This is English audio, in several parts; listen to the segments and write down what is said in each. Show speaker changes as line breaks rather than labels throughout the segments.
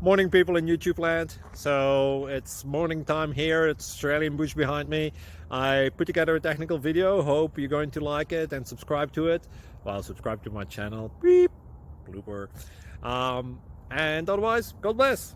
Morning, people in YouTube land. So it's morning time here. It's Australian bush behind me. I put together a technical video. Hope you're going to like it and subscribe to it. Well, subscribe to my channel. Beep, blooper. And otherwise, God bless.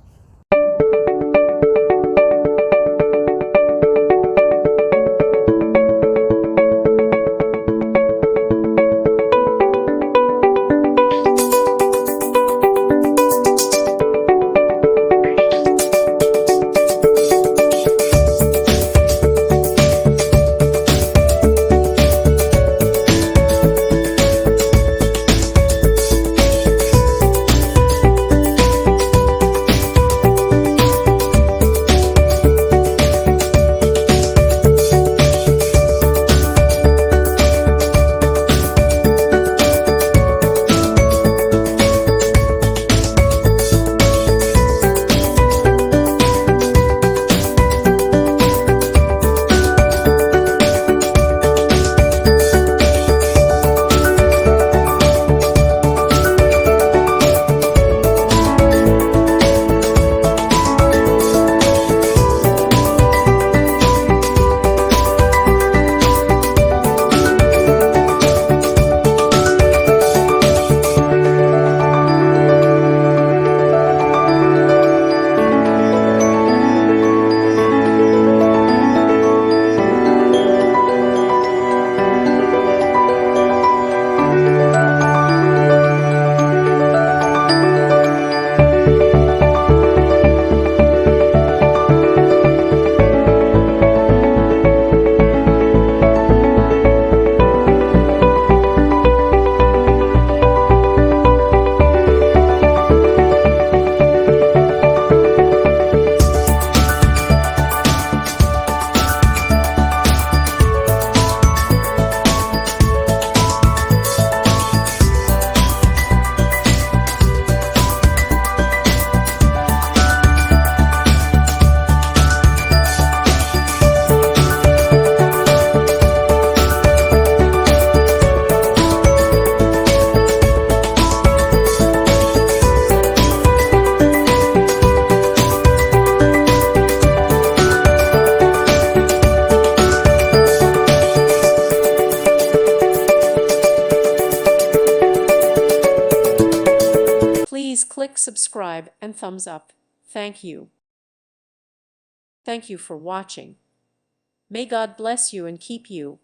Please click subscribe and thumbs up. Thank you. Thank you for watching. May God bless you and keep you.